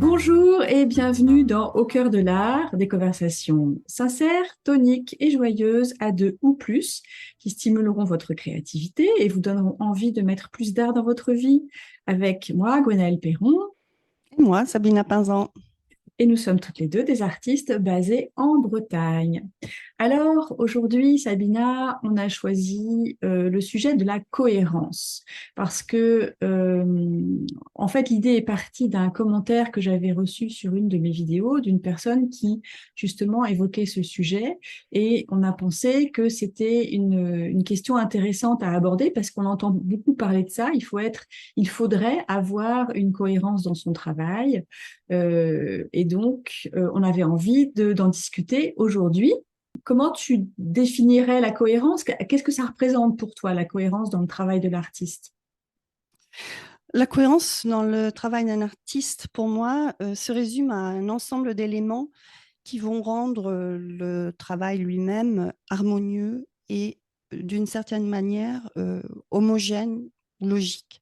Bonjour et bienvenue dans Au cœur de l'art, des conversations sincères, toniques et joyeuses à deux ou plus qui stimuleront votre créativité et vous donneront envie de mettre plus d'art dans votre vie avec moi, Gwenaëlle Perron. Et moi, Sabina Pinzan. Et nous sommes toutes les deux des artistes basés en Bretagne. Alors, aujourd'hui, Sabina, on a choisi le sujet de la cohérence parce que, en fait, l'idée est partie d'un commentaire que j'avais reçu sur une de mes vidéos d'une personne qui, justement, évoquait ce sujet et on a pensé que c'était une question intéressante à aborder parce qu'on entend beaucoup parler de ça. Il faudrait avoir une cohérence dans son travail. Et donc, on avait envie d'en discuter aujourd'hui. Comment tu définirais la cohérence? Qu'est-ce que ça représente pour toi, la cohérence dans le travail de l'artiste? La cohérence dans le travail d'un artiste, pour moi, se résume à un ensemble d'éléments qui vont rendre le travail lui-même harmonieux et d'une certaine manière homogène ou logique.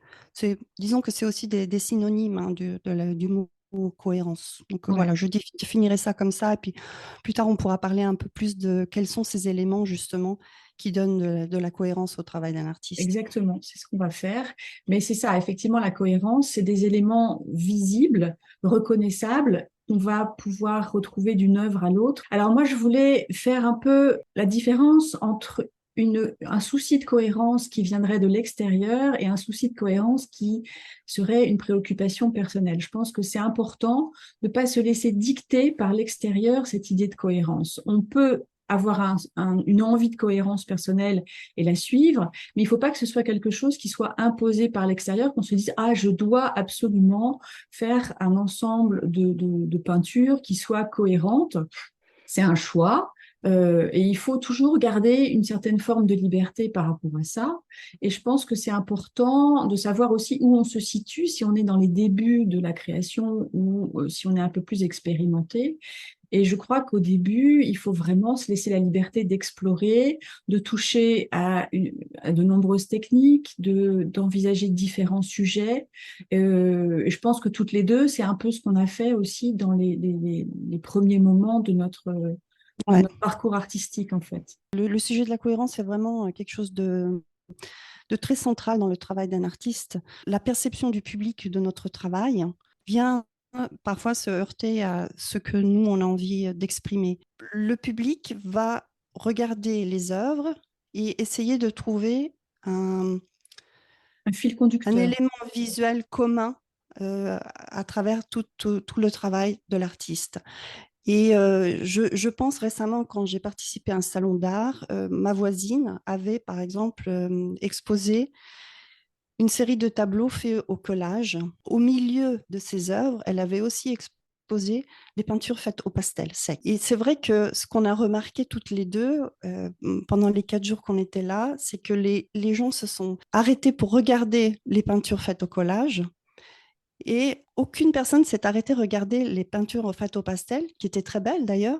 Disons que c'est aussi des synonymes hein, du mot cohérence. Donc Ouais, voilà, je définirais ça comme ça, et puis plus tard on pourra parler un peu plus de quels sont ces éléments justement qui donnent de la cohérence au travail d'un artiste. exactement, c'est ce qu'on va faire. Mais c'est ça, effectivement, la cohérence, c'est des éléments visibles, reconnaissables, qu'on va pouvoir retrouver d'une œuvre à l'autre. Alors moi, je voulais faire un peu la différence entre un souci de cohérence qui viendrait de l'extérieur et un souci de cohérence qui serait une préoccupation personnelle. Je pense que c'est important de ne pas se laisser dicter par l'extérieur cette idée de cohérence. On peut avoir une envie de cohérence personnelle et la suivre, mais il ne faut pas que ce soit quelque chose qui soit imposé par l'extérieur, qu'on se dise, ah, je dois absolument faire un ensemble de peintures qui soient cohérentes. C'est un choix. Et il faut toujours garder une certaine forme de liberté par rapport à ça. Et je pense que c'est important de savoir aussi où on se situe, si on est dans les débuts de la création ou si on est un peu plus expérimenté. Et je crois qu'au début, il faut vraiment se laisser la liberté d'explorer, de toucher à de nombreuses techniques, d'envisager différents sujets. Et je pense que toutes les deux, c'est un peu ce qu'on a fait aussi dans les premiers moments de Ouais. notre parcours artistique, en fait. Le sujet de la cohérence est vraiment quelque chose de très central dans le travail d'un artiste. La perception du public de notre travail vient parfois se heurter à ce que nous, on a envie d'exprimer. Le public va regarder les œuvres et essayer de trouver un, Un fil un conducteur. élément visuel commun à travers tout le travail de l'artiste. Et je pense récemment, quand j'ai participé à un salon d'art, ma voisine avait, par exemple, exposé une série de tableaux faits au collage. Au milieu de ses œuvres, elle avait aussi exposé des peintures faites au pastel sec. Et c'est vrai que ce qu'on a remarqué toutes les deux pendant les 4 jours qu'on était là, c'est que les gens se sont arrêtés pour regarder les peintures faites au collage et aucune personne s'est arrêtée regarder les peintures faites au pastel, qui étaient très belles d'ailleurs,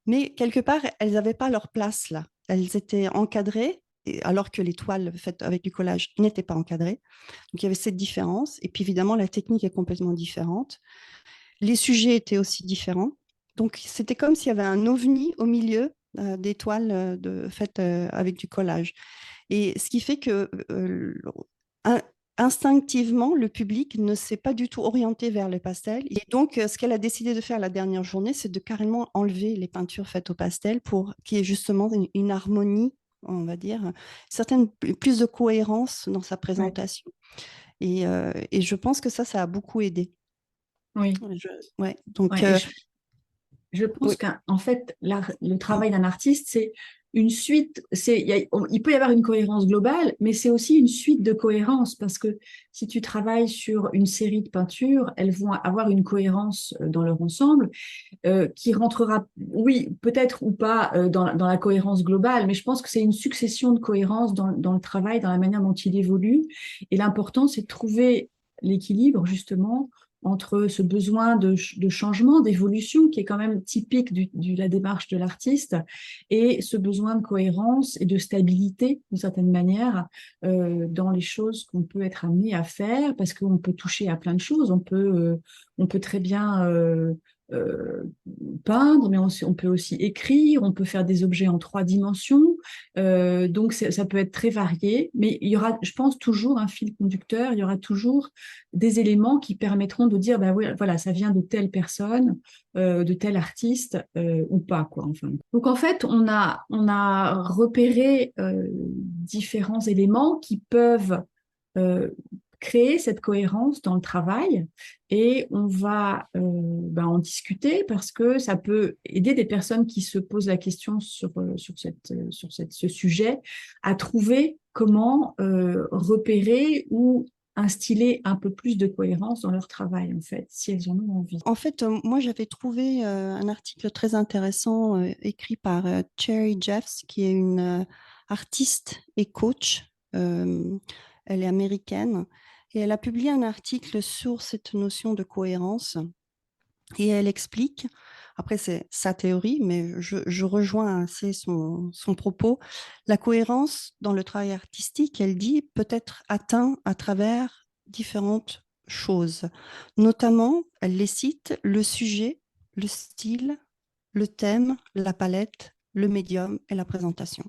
mais quelque part, elles n'avaient pas leur place là. Elles étaient encadrées, alors que les toiles faites avec du collage n'étaient pas encadrées. Donc il y avait cette différence. Et puis évidemment, la technique est complètement différente. Les sujets étaient aussi différents. Donc c'était comme s'il y avait un ovni au milieu des toiles faites avec du collage. Et ce qui fait que instinctivement, le public ne s'est pas du tout orienté vers le pastel. Et donc, ce qu'elle a décidé de faire la dernière journée, c'est de carrément enlever les peintures faites au pastel pour qu'il y ait justement une harmonie, on va dire, certaine plus de cohérence dans sa Ouais, présentation. Et je pense que ça a beaucoup aidé. oui. Ouais, donc, Ouais, et je pense oui. qu'en fait, le travail d'un artiste, c'est une suite. Il peut y avoir une cohérence globale, mais c'est aussi une suite de cohérence parce que si tu travailles sur une série de peintures, elles vont avoir une cohérence dans leur ensemble qui rentrera, oui, peut-être ou pas dans la cohérence globale, mais je pense que c'est une succession de cohérence dans le travail, dans la manière dont il évolue. Et l'important, c'est de trouver l'équilibre justement entre ce besoin de changement, d'évolution, qui est quand même typique de la démarche de l'artiste, et ce besoin de cohérence et de stabilité, d'une certaine manière, dans les choses qu'on peut être amené à faire, parce qu'on peut toucher à plein de choses. On peut très bien euh, peindre, mais on peut aussi écrire, on peut faire des objets en 3 dimensions. Donc ça peut être très varié, mais il y aura, je pense, toujours un fil conducteur, il y aura toujours des éléments qui permettront de dire, bah oui, voilà, ça vient de telle personne, de tel artiste ou pas, quoi, enfin. Donc en fait, on a repéré différents éléments qui peuvent euh, créer cette cohérence dans le travail et on va en discuter parce que ça peut aider des personnes qui se posent la question ce sujet à trouver comment repérer ou instiller un peu plus de cohérence dans leur travail, en fait, si elles en ont envie. En fait, moi, j'avais trouvé un article très intéressant écrit par Cherry Jeffs, qui est une artiste et coach. Euh, Elle est américaine et elle a publié un article sur cette notion de cohérence et elle explique, après c'est sa théorie, mais je rejoins assez son propos, la cohérence dans le travail artistique, elle dit, peut être atteint à travers différentes choses. Notamment, elle les cite, le sujet, le style, le thème, la palette, le médium et la présentation.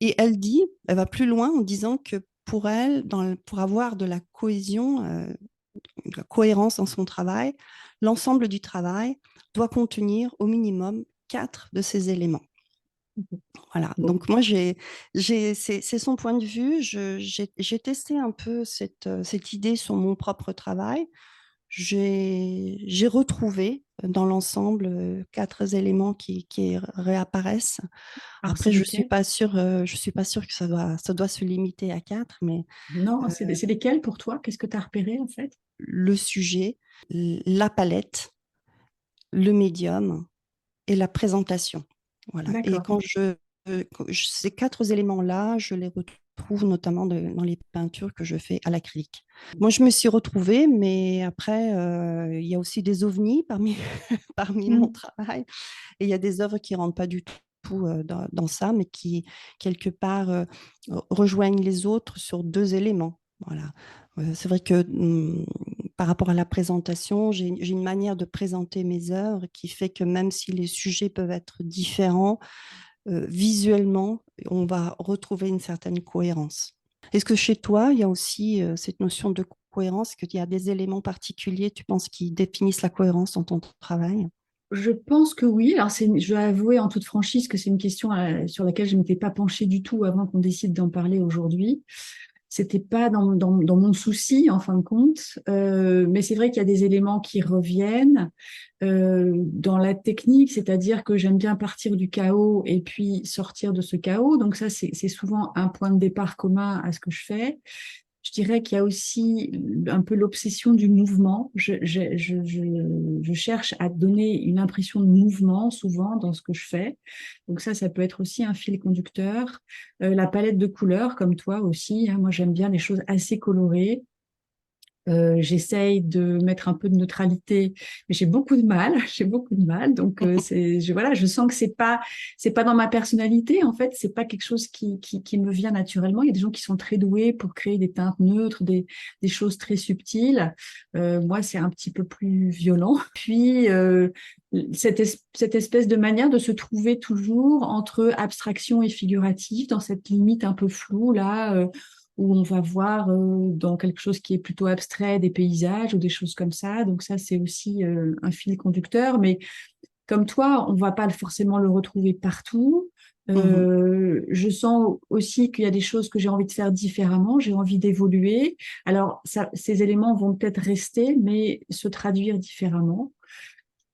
Et elle dit, elle va plus loin en disant que pour elle, pour avoir de la cohésion, de la cohérence dans son travail, l'ensemble du travail doit contenir au minimum 4 de ces éléments. Voilà, donc moi, c'est son point de vue. J'ai testé un peu cette idée sur mon propre travail. J'ai retrouvé dans l'ensemble 4 éléments qui réapparaissent. Alors, c'est Après, lesquels? je suis pas sûre que ça doit se limiter à 4, mais Non, c'est lesquels pour toi? Qu'est-ce que tu as repéré, en fait? le sujet, la palette, le médium et la présentation. Voilà. Et D'accord. ces 4 éléments-là, je les retrouve notamment dans les peintures que je fais à l'acrylique. Moi, je me suis retrouvée, mais après, il y a aussi des ovnis parmi mon Mm. travail. Et il y a des œuvres qui ne rentrent pas du tout dans ça, mais qui, quelque part, rejoignent les autres sur 2 éléments. Voilà. C'est vrai que par rapport à la présentation, j'ai une manière de présenter mes œuvres qui fait que même si les sujets peuvent être différents, visuellement, on va retrouver une certaine cohérence. Est-ce que chez toi, il y a aussi cette notion de cohérence, qu'il y a des éléments particuliers, tu penses, qui définissent la cohérence dans ton travail? Je pense que oui. Alors, je dois avouer en toute franchise que c'est une question sur laquelle je ne m'étais pas penchée du tout avant qu'on décide d'en parler aujourd'hui. C'était pas dans mon souci, en fin de compte. Mais c'est vrai qu'il y a des éléments qui reviennent dans la technique, c'est-à-dire que j'aime bien partir du chaos et puis sortir de ce chaos. Donc ça, c'est souvent un point de départ commun à ce que je fais. Je dirais qu'il y a aussi un peu l'obsession du mouvement. Je cherche à donner une impression de mouvement souvent dans ce que je fais. Donc ça peut être aussi un fil conducteur. La palette de couleurs, comme toi aussi, hein, moi j'aime bien les choses assez colorées. J'essaye de mettre un peu de neutralité, mais j'ai beaucoup de mal, j'ai beaucoup de mal. Donc voilà, je sens que c'est pas dans ma personnalité en fait, c'est pas quelque chose qui me vient naturellement. Il y a des gens qui sont très doués pour créer des teintes neutres, des choses très subtiles. Moi, c'est un petit peu plus violent. Puis cette espèce de manière de se trouver toujours entre abstraction et figuratif dans cette limite un peu floue là. Où on va voir dans quelque chose qui est plutôt abstrait des paysages ou des choses comme ça. Donc ça, c'est aussi un fil conducteur. Mais comme toi, on ne va pas forcément le retrouver partout. Mhm. Je sens aussi qu'il y a des choses que j'ai envie de faire différemment, j'ai envie d'évoluer. Alors, ces éléments vont peut-être rester, mais se traduire différemment.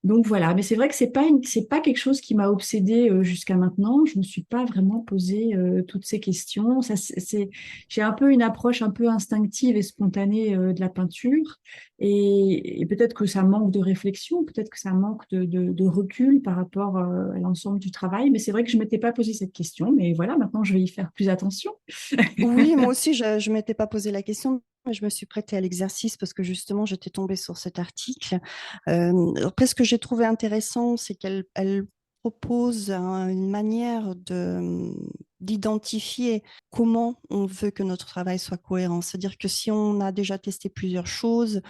Donc voilà, mais c'est vrai que c'est pas quelque chose qui m'a obsédée jusqu'à maintenant. Je me suis pas vraiment posé toutes ces questions. J'ai un peu une approche un peu instinctive et spontanée de la peinture, et peut-être que ça manque de réflexion, peut-être que ça manque de recul par rapport à l'ensemble du travail. Mais c'est vrai que je m'étais pas posé cette question. Mais voilà, maintenant je vais y faire plus attention. Oui, moi aussi, je ne m'étais pas posé la question. je me suis prêtée à l'exercice parce que justement, j'étais tombée sur cet article. Après, ce que j'ai trouvé intéressant, c'est qu'elle propose une manière d'identifier comment on veut que notre travail soit cohérent. C'est-à-dire que si on a déjà testé plusieurs choses,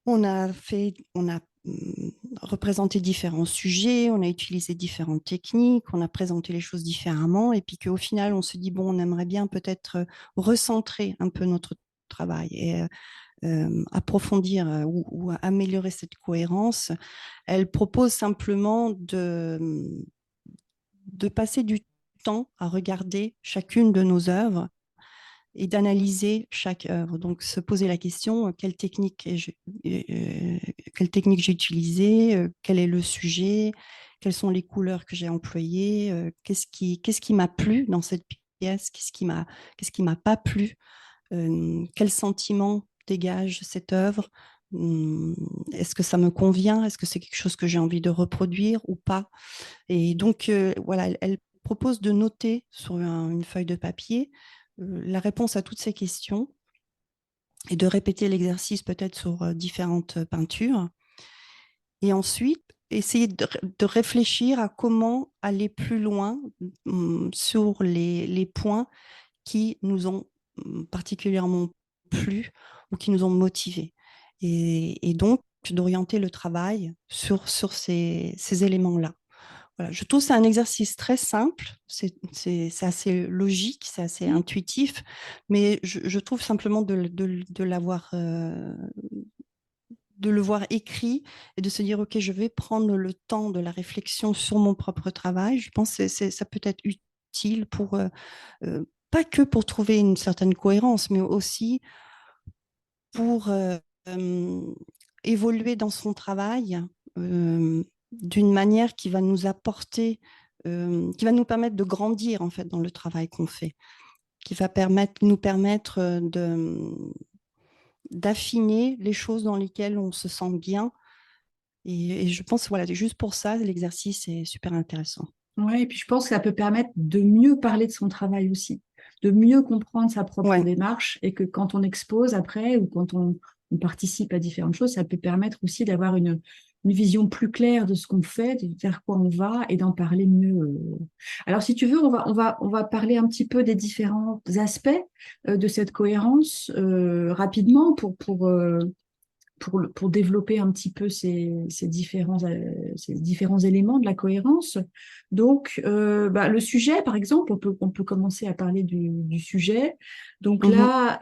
on a représenté différents sujets, on a utilisé différentes techniques, on a présenté les choses différemment, et puis qu'au final, on se dit, bon, on aimerait bien peut-être recentrer un peu notre travail et approfondir ou améliorer cette cohérence. Elle propose simplement de passer du temps à regarder chacune de nos œuvres et d'analyser chaque œuvre. Donc, se poser la question, quelle technique j'ai utilisée, quel est le sujet, quelles sont les couleurs que j'ai employées, qu'est-ce qui m'a plu dans cette pièce, qu'est-ce qui m'a pas plu, quel sentiment dégage cette œuvre, est-ce que ça me convient, est-ce que c'est quelque chose que j'ai envie de reproduire ou pas. Et donc, voilà, elle propose de noter sur une feuille de papier la réponse à toutes ces questions et de répéter l'exercice peut-être sur différentes peintures. Et ensuite, essayer de réfléchir à comment aller plus loin sur les points qui nous ont particulièrement plu ou qui nous ont motivés. Et donc, d'orienter le travail sur ces éléments-là. Voilà, je trouve que c'est un exercice très simple, c'est assez logique, c'est assez intuitif, mais je trouve simplement de le voir écrit et de se dire, OK, je vais prendre le temps de la réflexion sur mon propre travail. Je pense que ça peut être utile pour, pas que pour trouver une certaine cohérence, mais aussi pour évoluer dans son travail d'une manière qui va nous apporter, qui va nous permettre de grandir en fait dans le travail qu'on fait, qui va nous permettre d'affiner les choses dans lesquelles on se sent bien. Et je pense, voilà, juste pour ça, l'exercice est super intéressant. Ouais, et puis je pense que ça peut permettre de mieux parler de son travail aussi, de mieux comprendre sa propre Ouais, démarche et que quand on expose après ou quand on participe à différentes choses, ça peut permettre aussi d'avoir une vision plus claire de ce qu'on fait, de vers quoi on va et d'en parler mieux. Alors, si tu veux, on va parler un petit peu des différents aspects de cette cohérence rapidement pour développer un petit peu ces différents éléments de la cohérence. Donc, le sujet, par exemple, on peut commencer à parler du sujet. Donc mhm, là,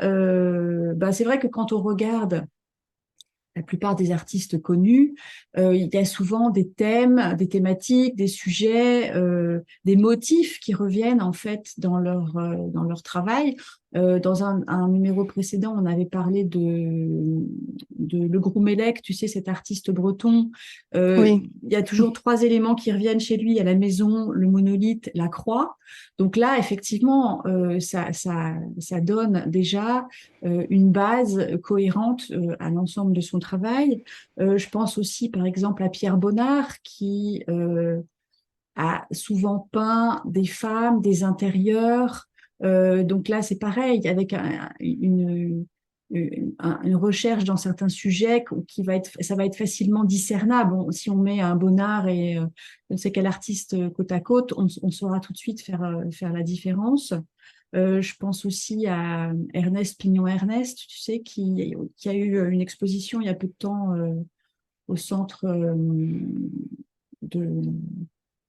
c'est vrai que quand on regarde la plupart des artistes connus, il y a souvent des thèmes, des thématiques, des sujets, des motifs qui reviennent en fait dans leur travail. Dans un numéro précédent, on avait parlé de Le Groumelec, tu sais, cet artiste breton. oui, Il y a toujours trois éléments qui reviennent chez lui, il y a la maison, le monolithe, la croix. Donc là, effectivement, ça donne déjà une base cohérente à l'ensemble de son travail. Je pense aussi, par exemple, à Pierre Bonnard, qui a souvent peint des femmes, des intérieurs. Donc là, c'est pareil, avec une recherche dans certains sujets ça va être facilement discernable. Si on met un Bonnard et je ne sais quel artiste côte à côte, on saura tout de suite faire la différence. Je pense aussi à Ernest Pignon-Ernest, tu sais, qui a eu une exposition il y a peu de temps au centre de,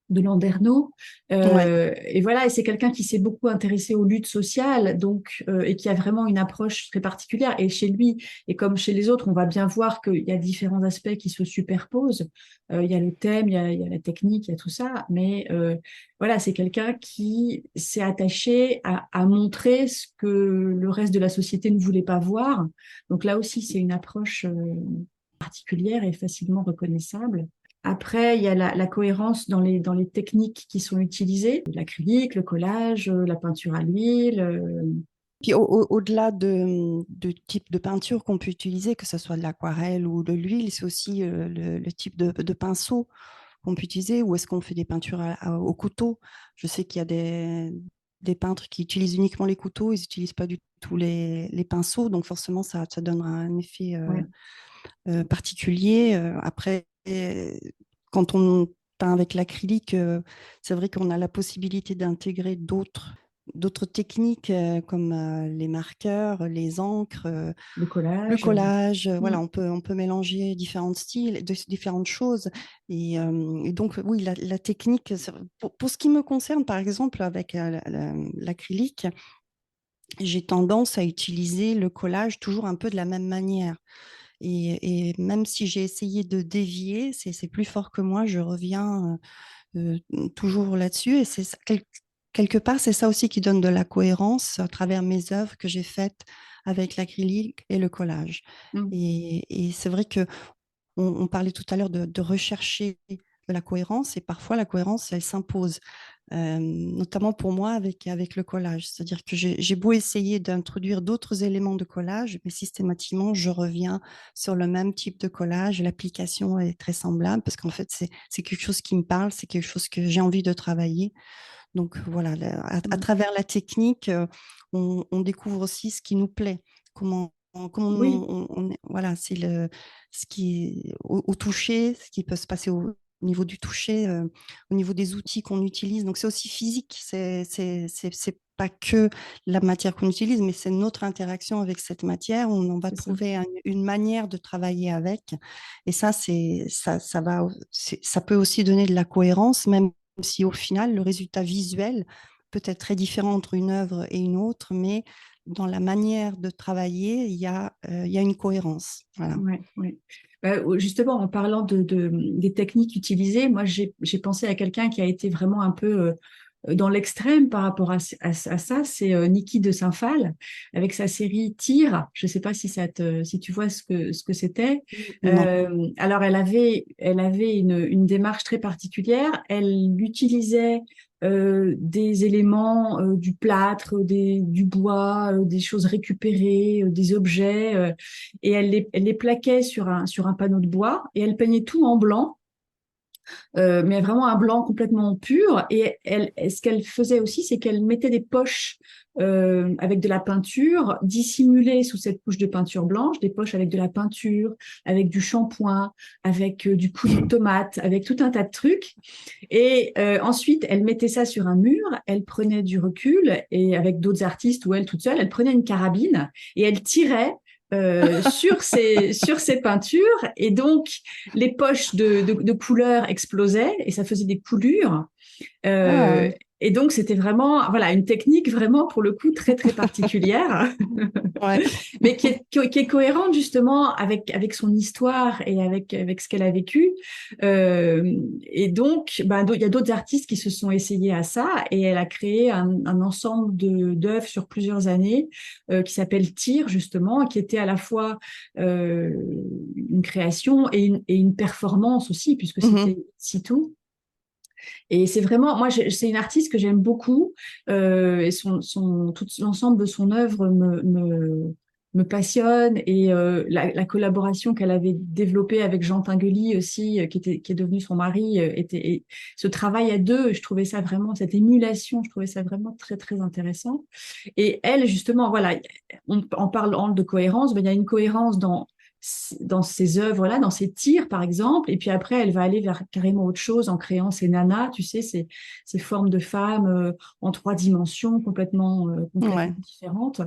de Landerneau. ouais. Et voilà, et c'est quelqu'un qui s'est beaucoup intéressé aux luttes sociales, donc et qui a vraiment une approche très particulière. Et chez lui, et comme chez les autres, on va bien voir qu'il y a différents aspects qui se superposent. Il y a le thème, il y a la technique, il y a tout ça, mais voilà, c'est quelqu'un qui s'est attaché à montrer ce que le reste de la société ne voulait pas voir. Donc là aussi, c'est une approche particulière et facilement reconnaissable. Après, il y a la cohérence dans les techniques qui sont utilisées, l'acrylique, le collage, la peinture à l'huile. Puis au-delà de type de peinture qu'on peut utiliser, que ce soit de l'aquarelle ou de l'huile, c'est aussi le type de pinceau qu'on peut utiliser, ou est-ce qu'on fait des peintures au couteau. Je sais qu'il y a des peintres qui utilisent uniquement les couteaux, ils n'utilisent pas du tout les pinceaux, donc forcément ça donne un effet Ouais. particulier. Après, quand on peint avec l'acrylique, c'est vrai qu'on a la possibilité d'intégrer d'autres techniques comme les marqueurs, les encres, Le le collage. collage. Mm. Voilà, on peut mélanger différents styles, différentes choses. Et donc, oui, la technique, pour ce qui me concerne, par exemple, avec l'acrylique, j'ai tendance à utiliser le collage toujours un peu de la même manière. Et même si j'ai essayé de dévier, c'est plus fort que moi, je reviens toujours là-dessus. Et quelque part, c'est ça aussi qui donne de la cohérence à travers mes œuvres que j'ai faites avec l'acrylique et le collage. Mm. Et c'est vrai que on parlait tout à l'heure de rechercher de la cohérence, et parfois la cohérence, elle s'impose, notamment pour moi avec le collage. C'est-à-dire que j'ai beau essayer d'introduire d'autres éléments de collage, mais systématiquement, je reviens sur le même type de collage. L'application est très semblable parce qu'en fait, c'est quelque chose qui me parle, c'est quelque chose que j'ai envie de travailler. Donc voilà, à Mm. travers la technique, on découvre aussi ce qui nous plaît, comment Oui, voilà, c'est ce qui est au toucher, ce qui peut se passer au niveau du toucher, au niveau des outils qu'on utilise. Donc c'est aussi physique, c'est pas que la matière qu'on utilise, mais c'est notre interaction avec cette matière. On va c'est ça. trouver une manière de travailler avec. Et ça peut aussi donner de la cohérence, même si au final, le résultat visuel peut être très différent entre une œuvre et une autre, mais dans la manière de travailler, il y a une cohérence. Voilà. Ouais, ouais. Justement, en parlant des techniques utilisées, moi, j'ai pensé à quelqu'un qui a été vraiment un peu dans l'extrême par rapport à ça. C'est Niki de Saint-Phal avec sa série Tir. Je ne sais pas si tu vois ce que c'était. Non. Alors, elle avait une démarche très particulière. Elle utilisait des éléments du plâtre, du bois, des choses récupérées, des objets. Et elle les plaquait sur un panneau de bois et elle peignait tout en blanc, mais vraiment un blanc complètement pur. Ce qu'elle faisait aussi, c'est qu'elle mettait des poches avec de la peinture dissimulées sous cette couche de peinture blanche, des poches avec de la peinture, avec du shampoing, avec du coulis de tomate, avec tout un tas de trucs. Et ensuite, elle mettait ça sur un mur, elle prenait du recul et avec d'autres artistes ou elle toute seule, elle prenait une carabine et elle tirait sur ces peintures et donc les poches de couleurs explosaient et ça faisait des coulures. Euh, Ah, et donc c'était vraiment voilà une technique vraiment pour le coup très très particulière ouais. mais qui est cohérente justement avec son histoire et avec ce qu'elle a vécu. Et donc, ben, il y a d'autres artistes qui se sont essayés à ça et elle a créé un ensemble d'œuvres sur plusieurs années qui s'appelle Tir justement, qui était à la fois une création et une performance aussi, puisque Mhm. c'était Sitou. Et c'est vraiment, moi, c'est une artiste que j'aime beaucoup et tout l'ensemble de son œuvre me passionne et la collaboration qu'elle avait développée avec Jean Tinguely aussi, qui est devenu son mari, et ce travail à deux, je trouvais ça vraiment, cette émulation, je trouvais ça vraiment très, très intéressant. Et elle, justement, voilà, en parlant de cohérence, ben, il y a une cohérence dans ces œuvres-là, dans ces tirs, par exemple, et puis après, elle va aller vers carrément autre chose en créant ces nanas, tu sais, ces formes de femmes en trois dimensions complètement Ouais. différentes.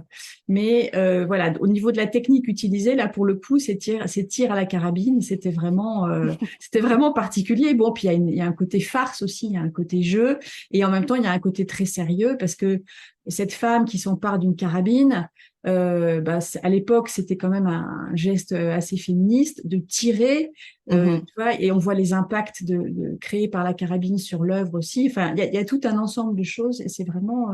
Mais voilà, au niveau de la technique utilisée, là, pour le coup, ces tirs à la carabine, c'était vraiment particulier. Bon, puis il y a un côté farce aussi, il y a un côté jeu, et en même temps, il y a un côté très sérieux, parce que cette femme qui s'empare d'une carabine, à l'époque, c'était quand même un geste assez féministe de tirer, Mhm. tu vois, et on voit les impacts créés par la carabine sur l'œuvre aussi. Enfin, il y a tout un ensemble de choses et c'est vraiment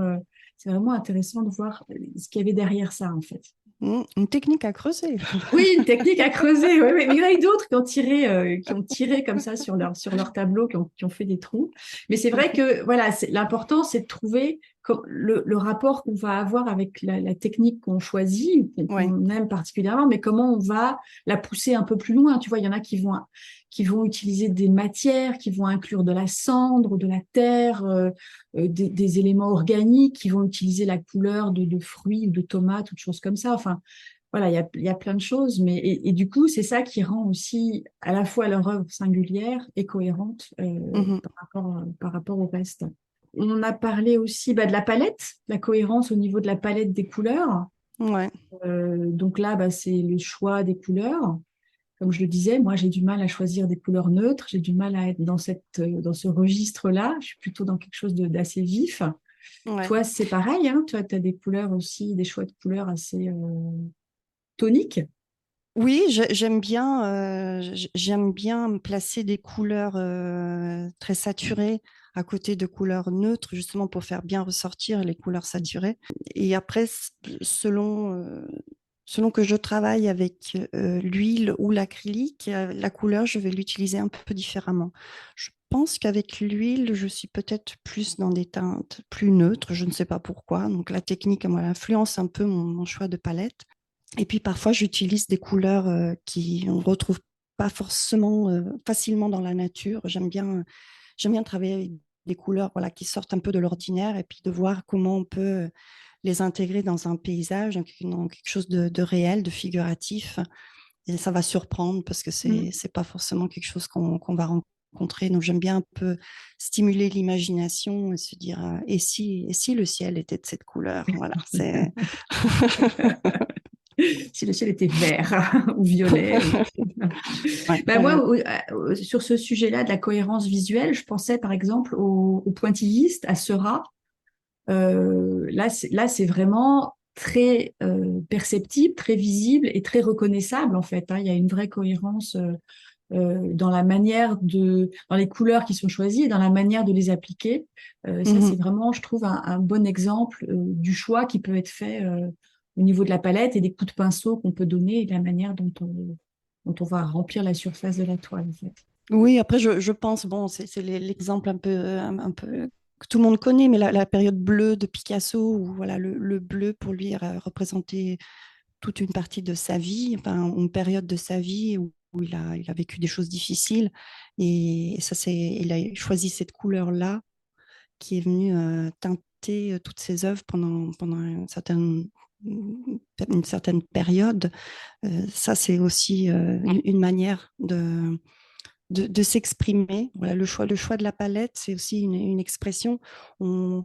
intéressant de voir ce qu'il y avait derrière ça, en fait. Une technique à creuser. Oui, une technique à creuser, ouais, ouais. Mais il y en a eu d'autres qui ont tiré comme ça sur leur tableau, qui ont fait des trous. Mais c'est vrai que voilà, l'important, c'est de trouver le rapport qu'on va avoir avec la technique qu'on choisit, Ouais. qu'on aime particulièrement, mais comment on va la pousser un peu plus loin. Tu vois, il y en a qui vont utiliser des matières, qui vont inclure de la cendre, de la terre, des éléments organiques, qui vont utiliser la couleur de fruits ou de tomates ou de choses comme ça. Enfin, voilà, il y a plein de choses, mais et du coup, c'est ça qui rend aussi à la fois leur œuvre singulière et cohérente Mhm. par rapport au reste. On a parlé aussi de la palette, la cohérence au niveau de la palette des couleurs. Ouais. Donc là, c'est le choix des couleurs. Comme je le disais, moi, j'ai du mal à choisir des couleurs neutres. J'ai du mal à être dans ce registre-là. Je suis plutôt dans quelque chose d'assez vif. Ouais. Toi, c'est pareil, hein. Toi, tu as des couleurs aussi, des choix de couleurs assez toniques. Oui, j'aime bien placer des couleurs très saturées à côté de couleurs neutres, justement pour faire bien ressortir les couleurs saturées. Et après, selon que je travaille avec l'huile ou l'acrylique, la couleur, je vais l'utiliser un peu différemment. Je pense qu'avec l'huile, je suis peut-être plus dans des teintes plus neutres, je ne sais pas pourquoi. Donc la technique, moi, influence un peu mon choix de palette. Et puis parfois, j'utilise des couleurs qui on retrouve pas forcément facilement dans la nature. J'aime bien travailler avec des couleurs voilà, qui sortent un peu de l'ordinaire et puis de voir comment on peut les intégrer dans un paysage, dans quelque chose de réel, de figuratif. Et ça va surprendre parce que Mm. c'est pas forcément quelque chose qu'on va rencontrer. Donc j'aime bien un peu stimuler l'imagination et se dire et si le ciel était de cette couleur? Voilà, c'est Si le ciel était vert ou violet. ouais, Moi, sur ce sujet-là de la cohérence visuelle, je pensais par exemple au pointilliste, à Seurat. Là, c'est vraiment très perceptible, très visible et très reconnaissable en fait, hein. Il y a une vraie cohérence dans la manière dans les couleurs qui sont choisies et dans la manière de les appliquer. Ça, c'est mhm. vraiment, je trouve, un bon exemple du choix qui peut être fait au niveau de la palette et des coups de pinceau qu'on peut donner et de la manière dont on va remplir la surface de la toile, en fait. Oui, après, je pense, bon, c'est l'exemple un peu que tout le monde connaît, mais la période bleue de Picasso, où voilà, le bleu pour lui représentait toute une partie de sa vie, enfin, une période de sa vie où il a vécu des choses difficiles. Et ça, il a choisi cette couleur-là qui est venue teinter toutes ses œuvres pendant une certaine période. Ça, c'est aussi une manière de s'exprimer. Voilà, le choix de la palette, c'est aussi une expression. On,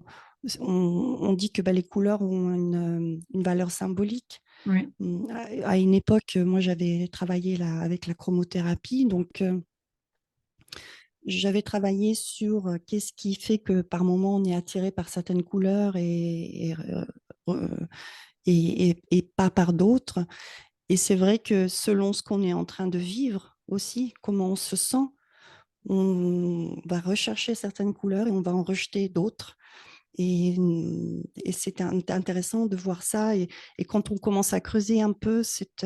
on dit que les couleurs ont une valeur symbolique. Oui. À une époque, moi, j'avais travaillé avec la chromothérapie, donc j'avais travaillé sur qu'est-ce qui fait que par moment on est attiré par certaines couleurs et pas par d'autres. Et c'est vrai que selon ce qu'on est en train de vivre aussi, comment on se sent, on va rechercher certaines couleurs et on va en rejeter d'autres. Et c'est intéressant de voir ça. Et quand on commence à creuser un peu cette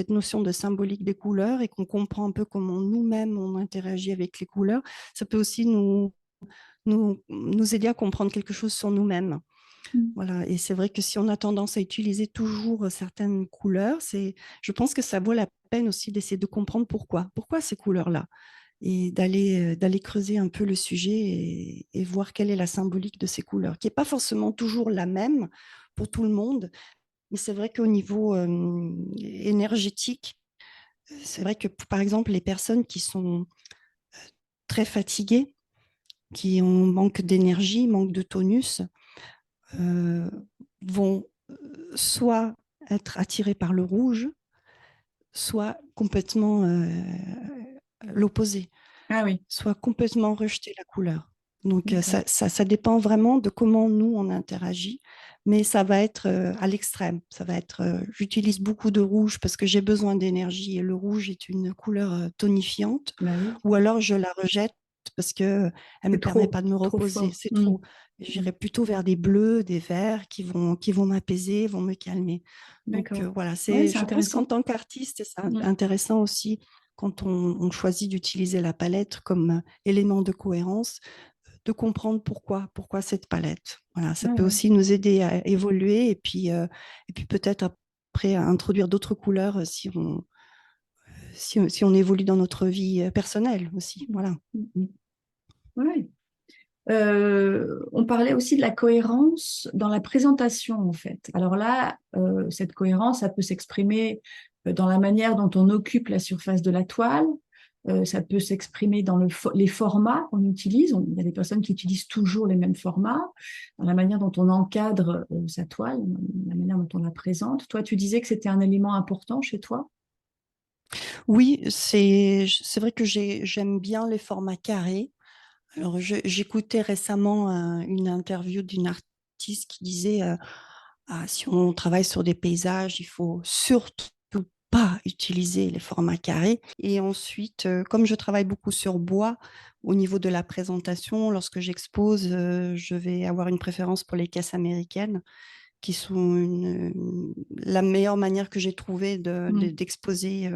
notion de symbolique des couleurs et qu'on comprend un peu comment nous-mêmes on interagit avec les couleurs, ça peut aussi nous aider à comprendre quelque chose sur nous-mêmes. Mm. Voilà. Et c'est vrai que si on a tendance à utiliser toujours certaines couleurs, je pense que ça vaut la peine aussi d'essayer de comprendre pourquoi ces couleurs-là et d'aller creuser un peu le sujet et voir quelle est la symbolique de ces couleurs, qui n'est pas forcément toujours la même pour tout le monde, mais c'est vrai qu'au niveau énergétique, c'est vrai que par exemple les personnes qui sont très fatiguées, qui ont manque d'énergie, manque de tonus, euh, vont soit être attirées par le rouge, soit complètement l'opposé, Ah oui, soit complètement rejeter la couleur. Donc d'accord. ça dépend vraiment de comment nous on interagit, mais ça va être à l'extrême. Ça va être, j'utilise beaucoup de rouge parce que j'ai besoin d'énergie et le rouge est une couleur tonifiante, Bah oui, ou alors je la rejette parce que elle me c'est permet pas de me trop reposer. fort. C'est Mm. trop. Mm. J'irai plutôt vers des bleus, des verts qui vont m'apaiser, vont me calmer. Donc D'accord. voilà, Oui, c'est je pense qu'en intéressant. tant qu'artiste, c'est Mm. intéressant aussi quand on choisit d'utiliser la palette comme élément de cohérence, de comprendre pourquoi cette palette. Voilà, ça Ouais, peut ouais. aussi nous aider à évoluer et puis peut-être après à introduire d'autres couleurs si on évolue dans notre vie personnelle aussi. Voilà. Mm, mm. Ouais. On parlait aussi de la cohérence dans la présentation, en fait. Alors là, cette cohérence, ça peut s'exprimer dans la manière dont on occupe la surface de la toile. Ça peut s'exprimer dans les formats qu'on utilise. Il y a des personnes qui utilisent toujours les mêmes formats, dans la manière dont on encadre sa toile, la manière dont on la présente. Toi, tu disais que c'était un élément important chez toi. Oui, c'est vrai que j'aime bien les formats carrés. Alors, j'écoutais récemment une interview d'une artiste qui disait si on travaille sur des paysages, il faut surtout pas utiliser les formats carrés. Et ensuite, comme je travaille beaucoup sur bois, au niveau de la présentation, lorsque j'expose, je vais avoir une préférence pour les caisses américaines, qui sont la meilleure manière que j'ai trouvé Mm. d'exposer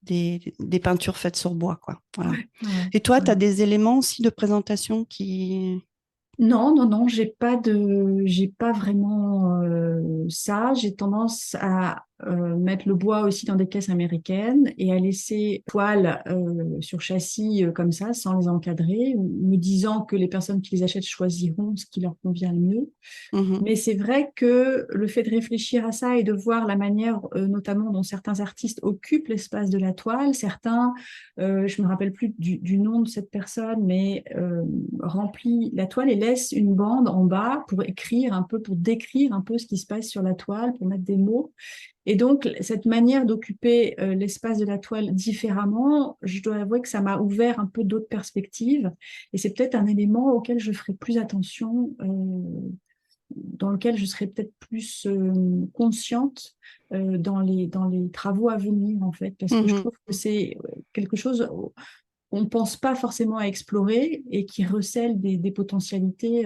des peintures faites sur bois, quoi. Voilà. Ouais, ouais, Et toi, tu as ouais. des éléments aussi de présentation qui... Non, non, non, j'ai pas vraiment ça. J'ai tendance à mettre le bois aussi dans des caisses américaines et à laisser toiles sur châssis comme ça, sans les encadrer, me disant que les personnes qui les achètent choisiront ce qui leur convient le mieux. Mhm, Mais c'est vrai que le fait de réfléchir à ça et de voir la manière, notamment dont certains artistes occupent l'espace de la toile, certains, je me rappelle plus du nom de cette personne, mais remplit la toile et laisse une bande en bas pour écrire un peu, pour décrire un peu ce qui se passe sur la toile, pour mettre des mots. Et donc, cette manière d'occuper l'espace de la toile différemment, je dois avouer que ça m'a ouvert un peu d'autres perspectives. Et c'est peut-être un élément auquel je ferai plus attention dans lequel je serai peut-être plus consciente dans les travaux à venir, en fait, parce que je mhm, trouve que c'est quelque chose qu'on ne pense pas forcément à explorer et qui recèle des potentialités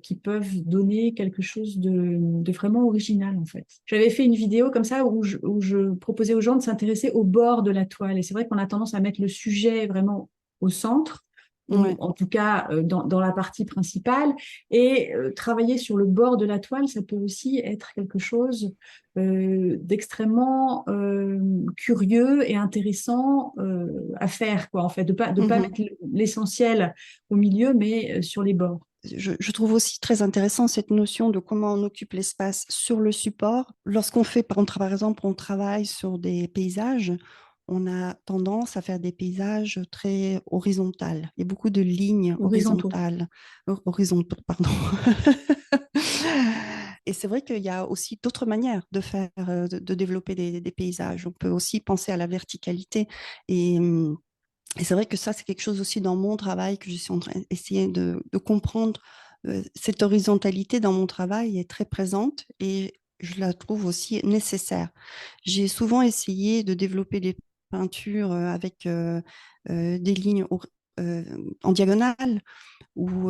qui peuvent donner quelque chose de vraiment original, en fait. J'avais fait une vidéo comme ça où je proposais aux gens de s'intéresser au bord de la toile. Et c'est vrai qu'on a tendance à mettre le sujet vraiment au centre, ou ouais. en tout cas dans la partie principale. Et travailler sur le bord de la toile, ça peut aussi être quelque chose d'extrêmement curieux et intéressant à faire, quoi, en fait, de pas Mhm. mettre l'essentiel au milieu, mais sur les bords. Je trouve aussi très intéressant cette notion de comment on occupe l'espace sur le support. Lorsqu'on fait, par exemple, on travaille sur des paysages, on a tendance à faire des paysages très horizontaux. Il y a beaucoup de lignes Horizontaux. horizontaux, pardon. Et c'est vrai qu'il y a aussi d'autres manières de faire, de développer des paysages. On peut aussi penser à la verticalité. Et, hum, et c'est vrai que ça, c'est quelque chose aussi dans mon travail que je suis en train d'essayer de comprendre. Cette horizontalité dans mon travail est très présente et je la trouve aussi nécessaire. J'ai souvent essayé de développer des peintures avec des lignes euh, en diagonale ou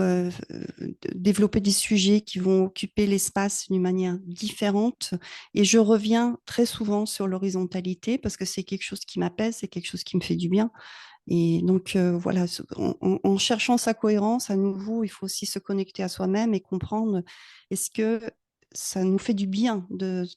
développer des sujets qui vont occuper l'espace d'une manière différente. Et je reviens très souvent sur l'horizontalité parce que c'est quelque chose qui m'apaise, c'est quelque chose qui me fait du bien. Et donc, voilà, en cherchant sa cohérence, à nouveau, il faut aussi se connecter à soi-même et comprendre est-ce que ça nous fait du bien de